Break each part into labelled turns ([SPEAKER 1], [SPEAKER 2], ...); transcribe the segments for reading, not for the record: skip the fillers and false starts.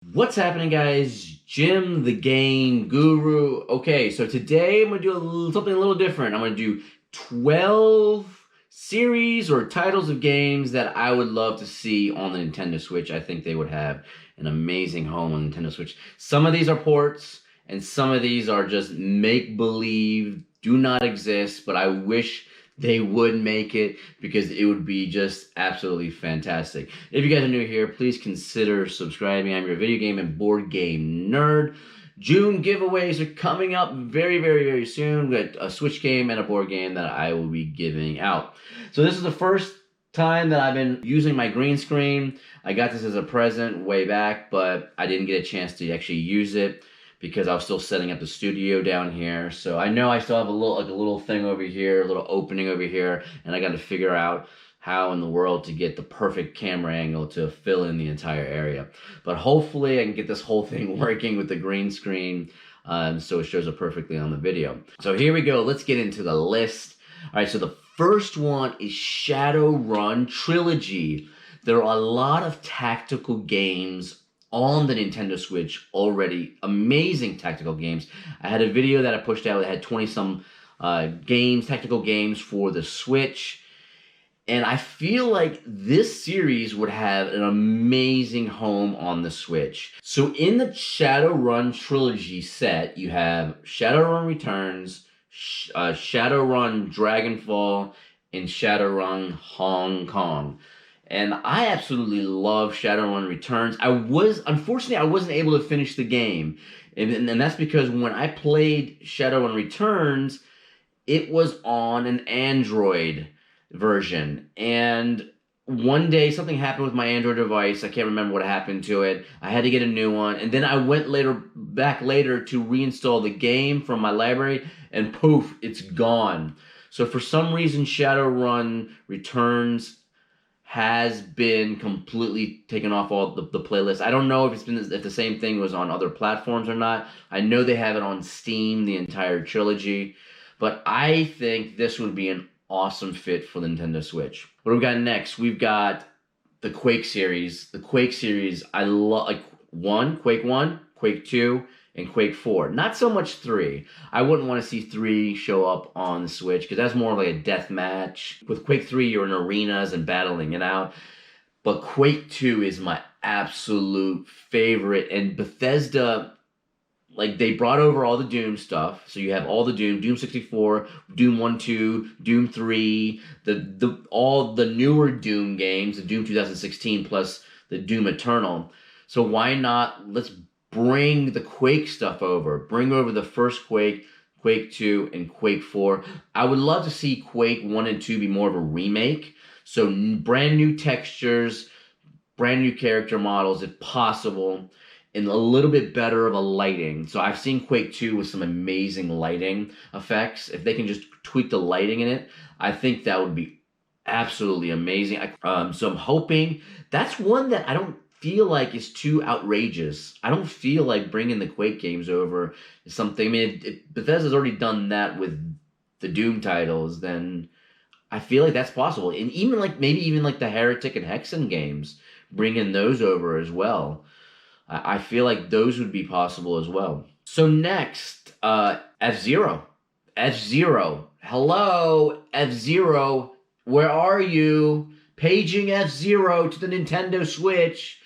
[SPEAKER 1] What's happening, guys? Jim, the game guru. Okay, so today I'm going to do something a little different. I'm going to do 12 series or titles of games that I would love to see on the Nintendo Switch. I think they would have an amazing home on Nintendo Switch. Some of these are ports, and some of these are just make-believe, do not exist, but I wish they would make it because it would be just absolutely fantastic. If you guys are new here, please consider subscribing. I'm your video game and board game nerd. June giveaways are coming up very soon. We got a Switch game and a board game that I will be giving out. So this is the first time that I've been using my green screen. I got this as a present way back, but I didn't get a chance to actually use it because I was still setting up the studio down here. So I know I still have a little thing over here, a little opening over here, and I got to figure out how in the world to get the perfect camera angle to fill in the entire area. But hopefully I can get this whole thing working with the green screen so it shows up perfectly on the video. So here we go. Let's get into the list. All right, so the first one is Run Trilogy. There are a lot of tactical games on the Nintendo Switch already. Amazing tactical games. I had a video that I pushed out that had 20-some games, tactical games for the Switch. And I feel like this series would have an amazing home on the Switch. So in the Shadowrun Trilogy set, you have Shadowrun Returns, Shadowrun Dragonfall, and Shadowrun Hong Kong. And I absolutely love Shadowrun Returns. Unfortunately, I wasn't able to finish the game. And that's because when I played Shadowrun Returns, it was on an Android version. And one day something happened with my Android device. I can't remember what happened to it. I had to get a new one. And then I went back later to reinstall the game from my library, and poof, it's gone. So for some reason, Shadowrun Returns has been completely taken off all the playlist. I don't know if the same thing was on other platforms or not. I know they have it on Steam, the entire trilogy, but I think this would be an awesome fit for the Nintendo Switch. What do we got next? We've got the Quake series. The Quake series, I love, like Quake 1, Quake 2, and Quake 4. Not so much 3. I wouldn't want to see 3 show up on the Switch because that's more like a death match. With Quake 3, you're in arenas and battling it out. But Quake 2 is my absolute favorite. And Bethesda, like, they brought over all the Doom stuff. So you have all the Doom 64, Doom 1, 2, Doom 3, all the newer Doom games, the Doom 2016 plus the Doom Eternal. So why not, let's bring the Quake stuff over. Bring over the first Quake, Quake 2, and Quake 4. I would love to see Quake 1 and 2 be more of a remake. So brand new textures, brand new character models if possible, and a little bit better of a lighting. So I've seen Quake 2 with some amazing lighting effects. If they can just tweak the lighting in it, I think that would be absolutely amazing. So I'm hoping that's one that I don't feel like is too outrageous. I don't feel like bringing the Quake games over is something. I mean, if Bethesda's already done that with the Doom titles, then I feel like that's possible. And even like maybe even like the Heretic and Hexen games, bringing those over as well. I feel like those would be possible as well. So next, FZero. FZero. Hello, FZero. Where are you? Paging FZero to the Nintendo Switch.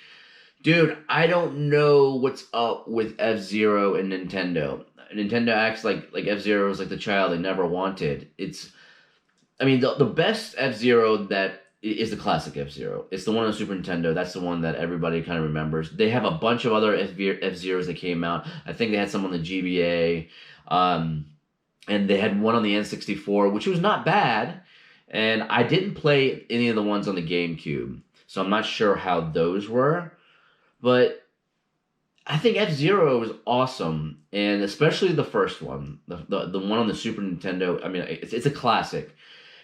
[SPEAKER 1] Dude, I don't know what's up with FZero and Nintendo. Nintendo acts like FZero is like the child they never wanted. The best FZero that is the classic F-Zero. It's the one on the Super Nintendo. That's the one that everybody kind of remembers. They have a bunch of other F-Zeros that came out. I think they had some on the GBA. And they had one on the N64, which was not bad. And I didn't play any of the ones on the GameCube. So I'm not sure how those were. But I think F-Zero was awesome. And especially the first one. The one on the Super Nintendo. I mean, it's a classic.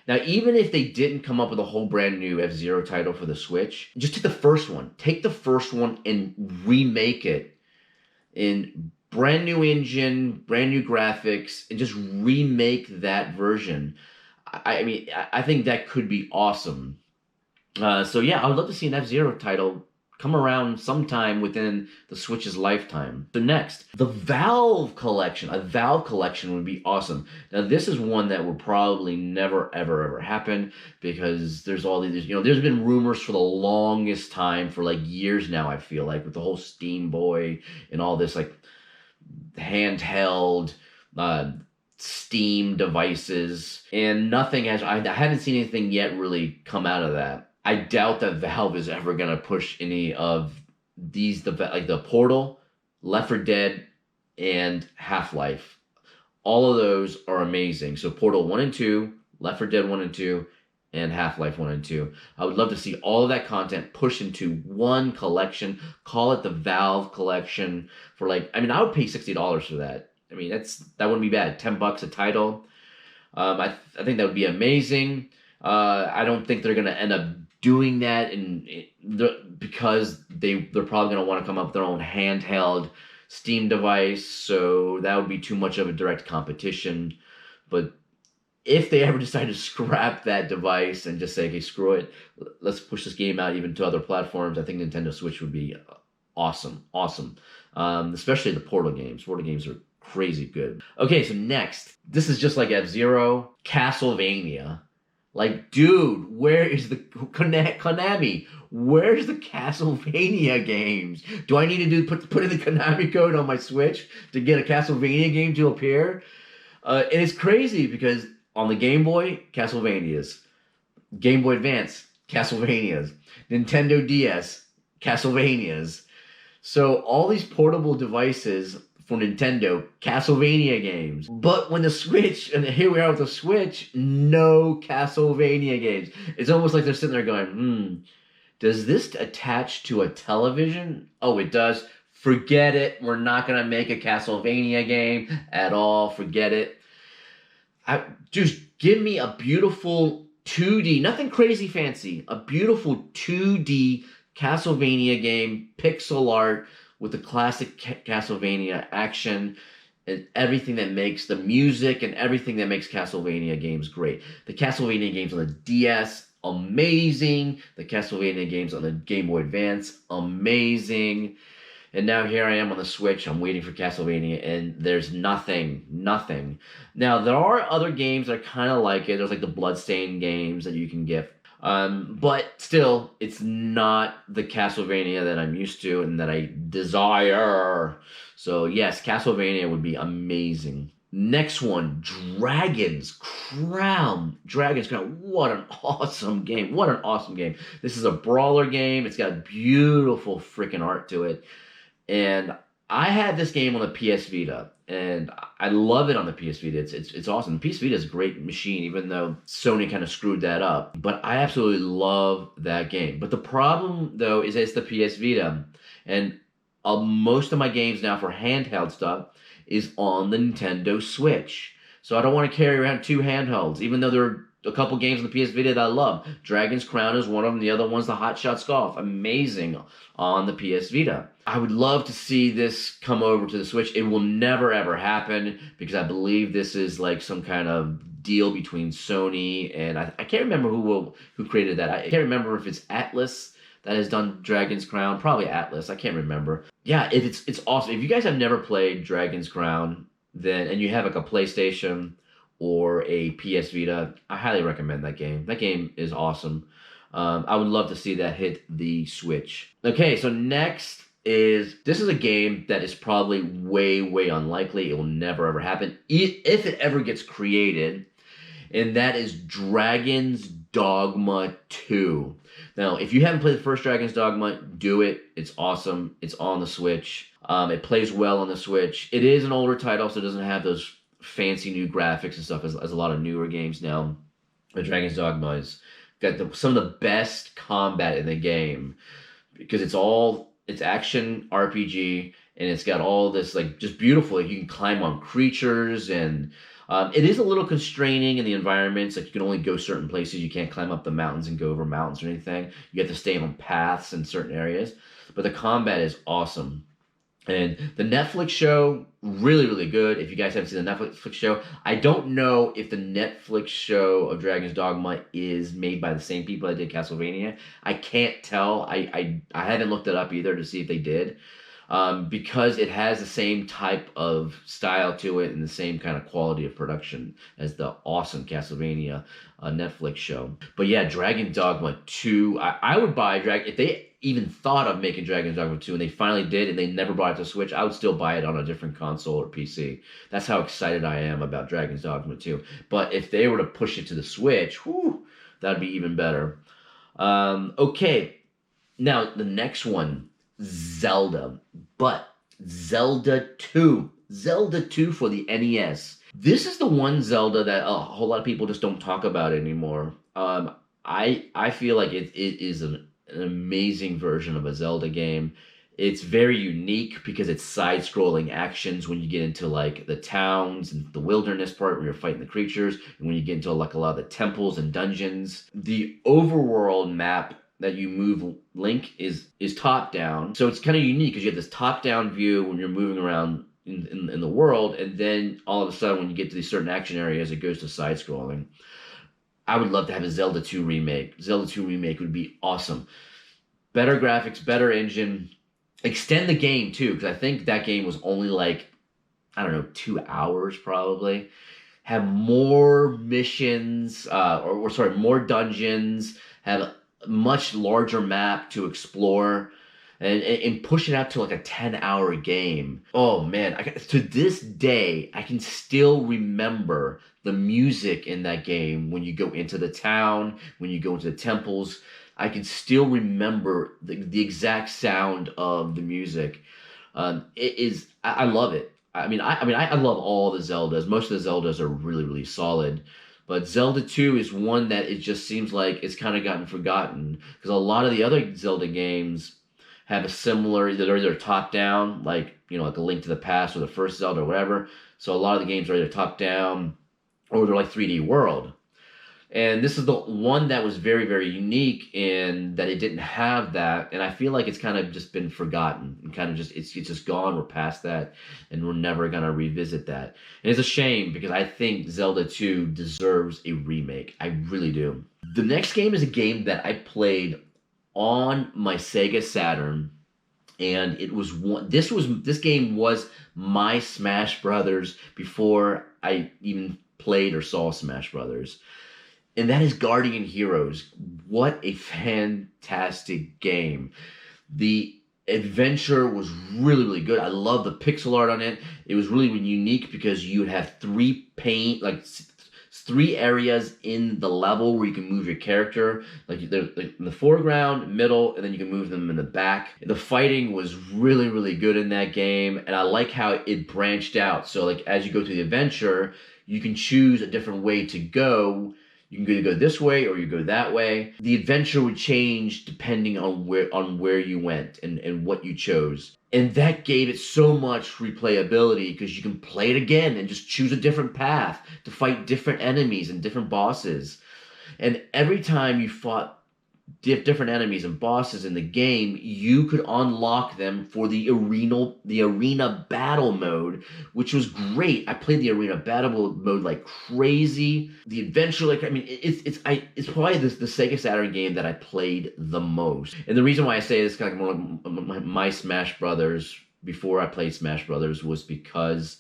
[SPEAKER 1] Now, even if they didn't come up with a whole brand new F-Zero title for the Switch, just take the first one. Take the first one and remake it in brand new engine, brand new graphics, and just remake that version. I think that could be awesome. So yeah, I would love to see an F-Zero title come around sometime within the Switch's lifetime. So next, the Valve Collection. A Valve Collection would be awesome. Now this is one that will probably never ever happen because there's all these, there's been rumors for the longest time, for like years now, I feel like, with the whole Steam Boy and all this like handheld Steam devices, and nothing has, I haven't seen anything yet really come out of that. I doubt that Valve is ever going to push any of these, like the Portal, Left 4 Dead, and Half-Life. All of those are amazing. So Portal 1 and 2, Left 4 Dead 1 and 2, and Half-Life 1 and 2. I would love to see all of that content pushed into one collection. Call it the Valve Collection for like, I would pay $60 for that. That wouldn't be bad. $10 a title. I think that would be amazing. I don't think they're going to end up doing that because they're probably going to want to come up with their own handheld Steam device, so that would be too much of a direct competition. But if they ever decide to scrap that device and just say, okay, screw it, let's push this game out even to other platforms, I think Nintendo Switch would be awesome. Especially the Portal games. Portal games are crazy good. Okay, so next, this is just like FZero, Castlevania. Like, dude, where is the Konami? Where's the Castlevania games? Do I need to put in the Konami code on my Switch to get a Castlevania game to appear? And it's crazy because on the Game Boy, Castlevanias. Game Boy Advance, Castlevanias. Nintendo DS, Castlevanias. So all these portable devices for Nintendo, Castlevania games. But when the Switch, and here we are with the Switch, no Castlevania games. It's almost like they're sitting there going, does this attach to a television? Oh, it does. Forget it. We're not going to make a Castlevania game at all. Forget it. Just give me a beautiful 2D, nothing crazy fancy, a beautiful 2D Castlevania game, pixel art, with the classic Castlevania action and everything that makes the music and everything that makes Castlevania games great. The Castlevania games on the DS, amazing. The Castlevania games on the Game Boy Advance, amazing. And now here I am on the Switch. I'm waiting for Castlevania, and there's nothing. Now, there are other games that are kind of like it. There's like the Bloodstained games that you can get. But still, it's not the Castlevania that I'm used to and that I desire. So yes, Castlevania would be amazing. Next one, Dragon's Crown. Dragon's Crown. What an awesome game. This is a brawler game. It's got beautiful freaking art to it. And I had this game on the PS Vita, and I love it on the PS Vita. It's awesome. The PS Vita is a great machine, even though Sony kind of screwed that up. But I absolutely love that game. But the problem, though, is it's the PS Vita. And most of my games now for handheld stuff is on the Nintendo Switch. So I don't want to carry around two handhelds, even though there are a couple games on the PS Vita that I love. Dragon's Crown is one of them. The other one's the Hot Shots Golf. Amazing on the PS Vita. I would love to see this come over to the Switch. It will never, ever happen because I believe this is like some kind of deal between Sony and I can't remember who created that. I can't remember if it's Atlas that has done Dragon's Crown. Probably Atlas. I can't remember. Yeah, it's awesome. If you guys have never played Dragon's Crown, and you have like a PlayStation or a PS Vita, I highly recommend that game. That game is awesome. I would love to see that hit the Switch. Okay, so next this is a game that is probably way unlikely. It will never ever happen if it ever gets created, and that is Dragon's Dogma 2. Now, if you haven't played the first Dragon's Dogma, do it. It's awesome. It's on the Switch. It plays well on the Switch. It is an older title, so it doesn't have those fancy new graphics and stuff as a lot of newer games now. But Dragon's Dogma has got some of the best combat in the game because it's action RPG, and it's got all this like just beautiful. You can climb on creatures, and it is a little constraining in the environments. Like you can only go certain places. You can't climb up the mountains and go over mountains or anything. You have to stay on paths in certain areas. But the combat is awesome. And the Netflix show, really, really good. If you guys haven't seen the Netflix show, I don't know if the Netflix show of Dragon's Dogma is made by the same people that did Castlevania. I can't tell. I haven't looked it up either to see if they did. Because it has the same type of style to it and the same kind of quality of production as the awesome Castlevania Netflix show. But yeah, Dragon Dogma 2, I would buy if they even thought of making Dragon Dogma 2 and they finally did and they never brought it to Switch, I would still buy it on a different console or PC. That's how excited I am about Dragon's Dogma 2. But if they were to push it to the Switch, whew, that'd be even better. Okay, now the next one, Zelda, but Zelda 2. Zelda 2 for the NES. This is the one Zelda that a whole lot of people just don't talk about anymore. I feel like it is an amazing version of a Zelda game. It's very unique because it's side-scrolling actions when you get into like the towns and the wilderness part where you're fighting the creatures, and when you get into like a lot of the temples and dungeons. The overworld map that you move Link is top down. So it's kind of unique because you have this top down view when you're moving around in the world, and then all of a sudden when you get to these certain action areas, it goes to side scrolling. I would love to have a Zelda 2 remake. Zelda 2 remake would be awesome. Better graphics, better engine. Extend the game too, because I think that game was only like, I don't know, 2 hours probably. Have more missions, more dungeons. Have a much larger map to explore, and push it out to like a 10-hour game. Oh man, to this day, I can still remember the music in that game when you go into the town, when you go into the temples. I can still remember the exact sound of the music. I love it. I love all the Zeldas. Most of the Zeldas are really, really solid. But Zelda 2 is one that it just seems like it's kind of gotten forgotten. Because a lot of the other Zelda games have a similar, they're either top down, like, like A Link to the Past or the first Zelda or whatever. So a lot of the games are either top down or they're like 3D World. And this is the one that was very, very unique in that it didn't have that. And I feel like it's kind of just been forgotten and kind of just, it's just gone. We're past that and we're never going to revisit that. And it's a shame because I think Zelda 2 deserves a remake. I really do. The next game is a game that I played on my Sega Saturn. And it was this game was my Smash Brothers before I even played or saw Smash Brothers. And that is Guardian Heroes. What a fantastic game. The adventure was really, really good. I love the pixel art on it. It was really unique because you would have three areas in the level where you can move your character. Like in the foreground, middle, and then you can move them in the back. The fighting was really, really good in that game. And I like how it branched out. So like as you go through the adventure, you can choose a different way to go. You can either go this way or you go that way. The adventure would change depending on where you went and what you chose. And that gave it so much replayability because you can play it again and just choose a different path to fight different enemies and different bosses. And every time you fought different enemies and bosses in the game, you could unlock them for the arena battle mode, which was great. I played the arena battle mode like crazy. The adventure, it's probably the Sega Saturn game that I played the most. And the reason why I say this kind of more like my Smash Brothers before I played Smash Brothers was because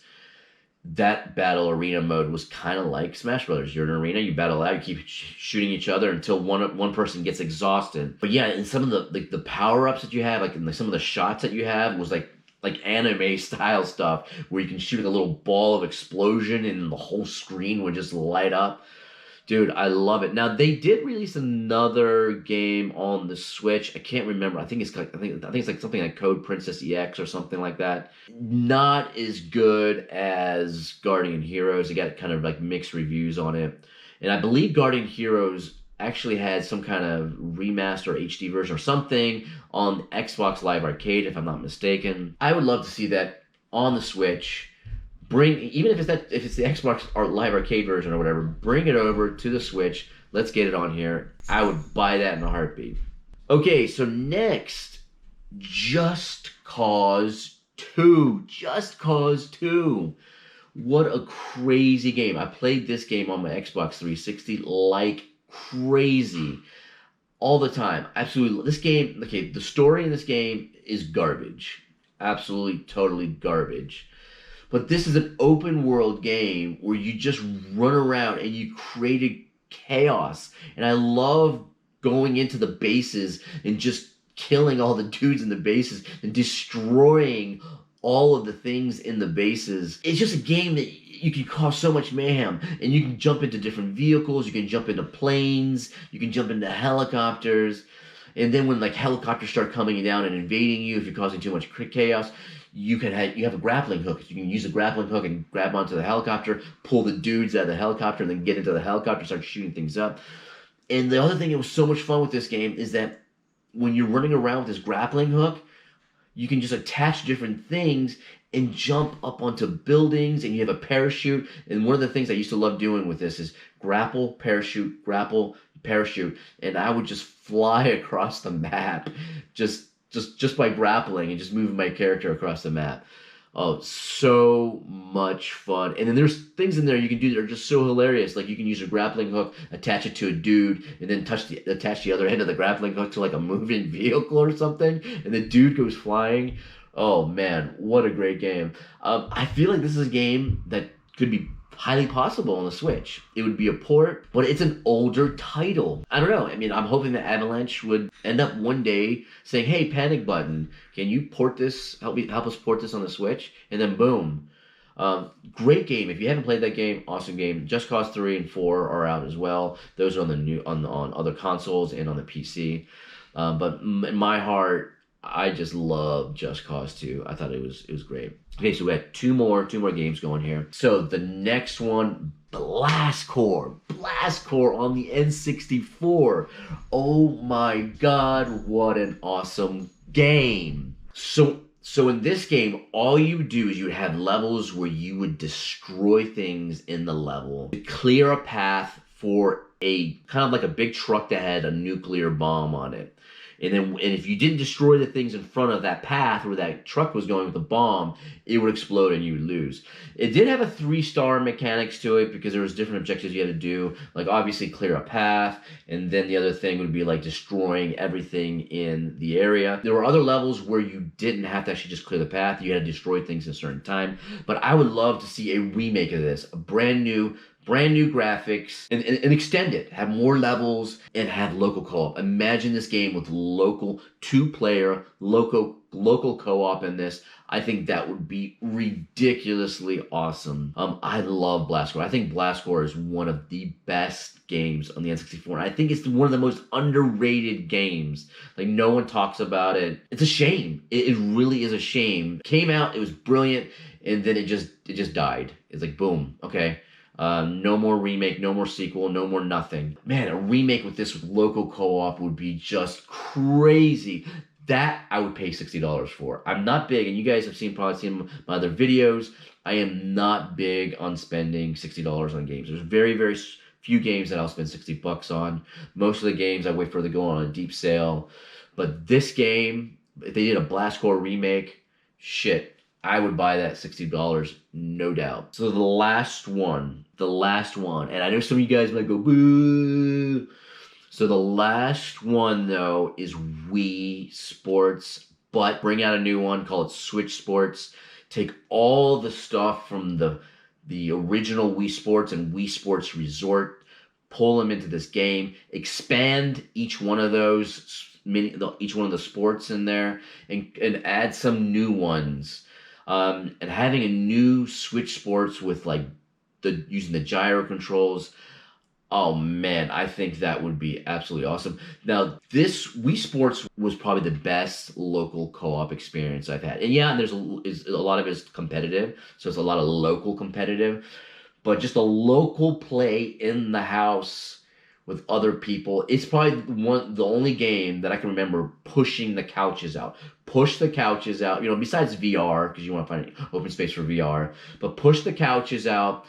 [SPEAKER 1] that battle arena mode was kind of like Smash Brothers. You're in an arena, you battle out, you keep shooting each other until one person gets exhausted. But yeah, and some of the power-ups that you have, like some of the shots that you have was like anime style stuff where you can shoot a little ball of explosion and the whole screen would just light up. Dude, I love it. Now they did release another game on the Switch. I can't remember. I think it's like something like Code Princess EX or something like that. Not as good as Guardian Heroes. It got kind of like mixed reviews on it. And I believe Guardian Heroes actually had some kind of remaster HD version or something on Xbox Live Arcade, if I'm not mistaken. I would love to see that on the Switch. Even if it's the Xbox Live Arcade version or whatever, bring it over to the Switch. Let's get it on here. I would buy that in a heartbeat. Okay, so next, Just Cause 2. 2. Just Cause 2. What a crazy game. I played this game on my Xbox 360 like crazy. All the time. Absolutely. This game, okay, the story in this game is garbage. Absolutely, totally garbage. But this is an open world game where you just run around and you create chaos. And I love going into the bases and just killing all the dudes in the bases and destroying all of the things in the bases. It's just a game that you can cause so much mayhem, and you can jump into different vehicles, you can jump into planes, you can jump into helicopters, and then when like helicopters start coming down and invading you, if you're causing too much chaos, you have a grappling hook. You can use the grappling hook and grab onto the helicopter, pull the dudes out of the helicopter, and then get into the helicopter, start shooting things up. And the other thing that was so much fun with this game is that when you're running around with this grappling hook, you can just attach different things and jump up onto buildings, and you have a parachute. And one of the things I used to love doing with this is grapple, parachute, and I would just fly across the map just by grappling and just moving my character across the map. Oh, so much fun. And then there's things in there you can do that are just so hilarious. Like you can use a grappling hook, attach it to a dude, and then attach the other end of the grappling hook to like a moving vehicle or something, and the dude goes flying. Oh man, what a great game. I feel like this is a game that could be highly possible on the Switch. It would be a port, but it's an older title. I don't know. I mean, I'm hoping that Avalanche would end up one day saying, "Hey, Panic Button, can you port this? Help us port this on the Switch?" And then boom. Great game. If you haven't played that game, awesome game. Just Cause 3 and 4 are out as well. Those are on other consoles and on the PC. But in my heart, I just love Just Cause 2. I thought it was great. Okay, so we had two more games going here. So the next one, Blastcore on the N64. Oh my god, what an awesome game. So in this game, all you would do is you would have levels where you would destroy things in the level to clear a path for a kind of like a big truck that had a nuclear bomb on it. And if you didn't destroy the things in front of that path where that truck was going with the bomb, it would explode and you would lose. It did have a 3-star mechanics to it because there was different objectives you had to do, like obviously clear a path, and then the other thing would be like destroying everything in the area. There were other levels where you didn't have to actually just clear the path, you had to destroy things in a certain time. But I would love to see a remake of this, a brand new graphics, and extend it, have more levels, and have local co-op. Imagine this game with local 2-player local co-op in this. I think that would be ridiculously awesome. I love Blastcore. I think Blastcore is one of the best games on the N64, and I think it's one of the most underrated games. Like, no one talks about it. It's a shame. It really is a shame. Came out, it was brilliant, and then it just died. It's like, boom, okay. No more remake, no more sequel, no more nothing. Man, a remake with this with local co-op would be just crazy. That I would pay $60 for. I'm not big, and you guys have probably seen my other videos. I am not big on spending $60 on games. There's very, very few games that I'll spend $60 on. Most of the games I wait for to go on a deep sale. But this game, if they did a Blastcore remake, shit, I would buy that $60, no doubt. So the last one, and I know some of you guys might go, boo. So the last one, though, is Wii Sports, but bring out a new one, call it Switch Sports. Take all the stuff from the original Wii Sports and Wii Sports Resort, pull them into this game, expand each one of those, each one of the sports in there, and add some new ones. And having a new Switch Sports with like using the gyro controls, oh man, I think that would be absolutely awesome. Now, this Wii Sports was probably the best local co-op experience I've had. And yeah, there's a lot of it is competitive, so it's a lot of local competitive, but just a local play in the house with other people. It's probably the only game that I can remember pushing the couches out. Push the couches out, besides VR, because you want to find open space for VR, but push the couches out,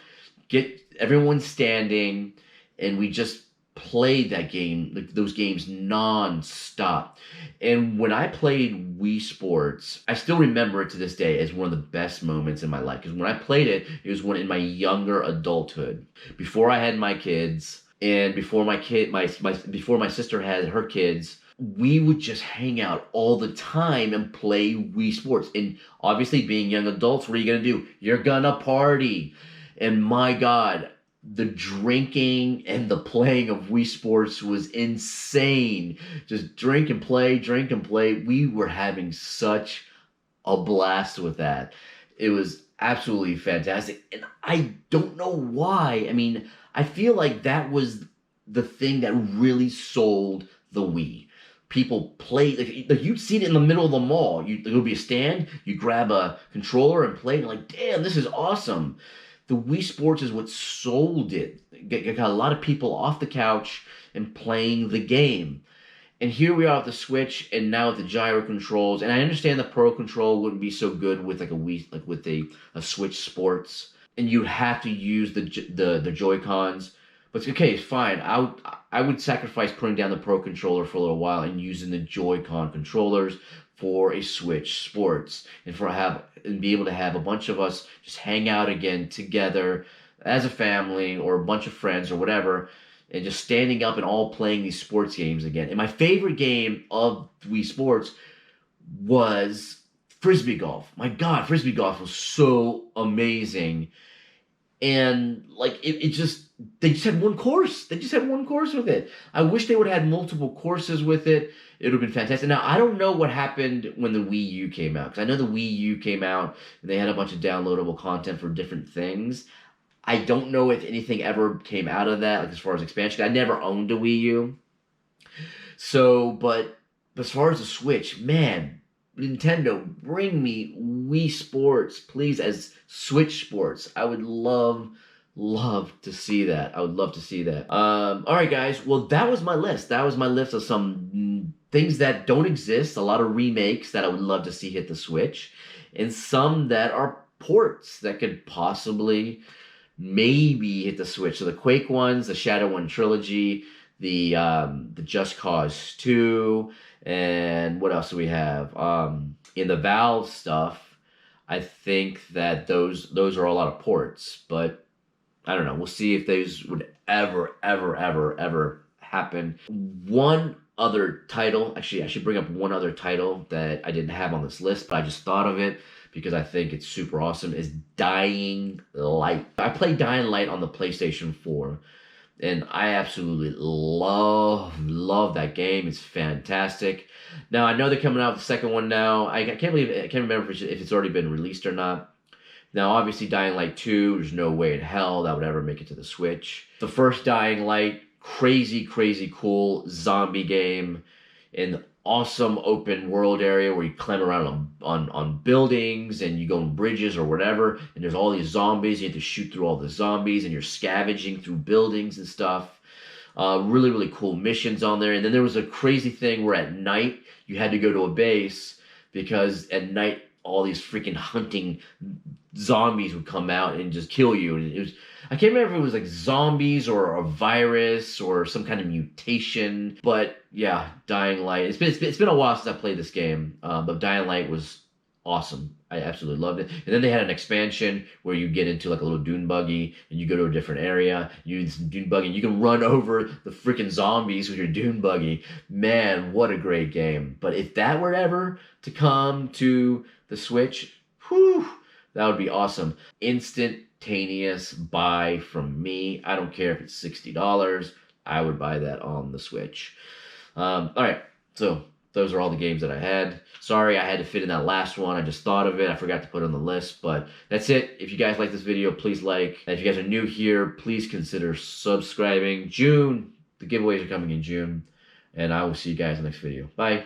[SPEAKER 1] get everyone standing, and we just played that game, like those games non-stop. And when I played Wii Sports, I still remember it to this day as one of the best moments in my life. Because when I played it, it was when in my younger adulthood, before I had my kids, and before before my sister had her kids, we would just hang out all the time and play Wii Sports. And obviously, being young adults, what are you gonna do? You're gonna party. And my God, the drinking and the playing of Wii Sports was insane. Just drink and play, drink and play. We were having such a blast with that. It was absolutely fantastic. And I don't know why. I mean, I feel like that was the thing that really sold the Wii. People play, like you'd see it in the middle of the mall. There would be a stand, you grab a controller and play, and like, damn, this is awesome. The Wii Sports is what sold it. Got a lot of people off the couch and playing the game. And here we are with the Switch, and now with the gyro controls. And I understand the Pro Control wouldn't be so good with like a Wii, like with a Switch Sports, and you'd have to use the Joy Cons. But okay, fine. I would sacrifice putting down the Pro Controller for a little while and using the Joy-Con controllers for a Switch Sports, and be able to have a bunch of us just hang out again together as a family or a bunch of friends or whatever, and just standing up and all playing these sports games again. And my favorite game of Wii Sports was Frisbee Golf. My God, Frisbee Golf was so amazing. And like they just had one course. They just had one course with it. I wish they would have had multiple courses with it. It would have been fantastic. Now I don't know what happened when the Wii U came out, because I know the Wii U came out and they had a bunch of downloadable content for different things. I don't know if anything ever came out of that, like as far as expansion. I never owned a Wii U. So, but as far as the Switch, man, Nintendo, bring me Wii Sports, please, as Switch Sports. I would love to see that. I would love to see that. All right, guys. Well, that was my list. That was my list of some things that don't exist, a lot of remakes that I would love to see hit the Switch, and some that are ports that could possibly maybe hit the Switch. So the Quake ones, the Run Trilogy, the Just Cause 2, and what else do we have? In the Valve stuff, I think that those are a lot of ports, but I don't know. We'll see if those would ever happen. One other title, actually, I should bring up one other title that I didn't have on this list, but I just thought of it because I think it's super awesome, is Dying Light. I played Dying Light on the PlayStation 4, and I absolutely love that game. It's fantastic. Now, I know they're coming out with the second one now. I can't remember if it's already been released or not. Now, obviously, Dying Light 2, there's no way in hell that would ever make it to the Switch. The first Dying Light, crazy cool zombie game, an awesome open world area where you climb around on buildings and you go on bridges or whatever, and there's all these zombies. You have to shoot through all the zombies, and you're scavenging through buildings and stuff. Really cool missions on there. And then there was a crazy thing where at night you had to go to a base, because at night all these freaking hunting zombies would come out and just kill you. And it was, I can't remember if it was like zombies or a virus or some kind of mutation. But yeah, Dying Light. It's been a while since I played this game, but Dying Light was awesome. I absolutely loved it. And then they had an expansion where you get into like a little dune buggy and you go to a different area. You use dune buggy and you can run over the freaking zombies with your dune buggy. Man, what a great game. But if that were ever to come to the Switch, whew, that would be awesome. Instantaneous buy from me. I don't care if it's $60. I would buy that on the Switch. All right, so those are all the games that I had. Sorry, I had to fit in that last one. I just thought of it. I forgot to put it on the list, but that's it. If you guys like this video, please like. And if you guys are new here, please consider subscribing. June, the giveaways are coming in June, and I will see you guys in the next video. Bye.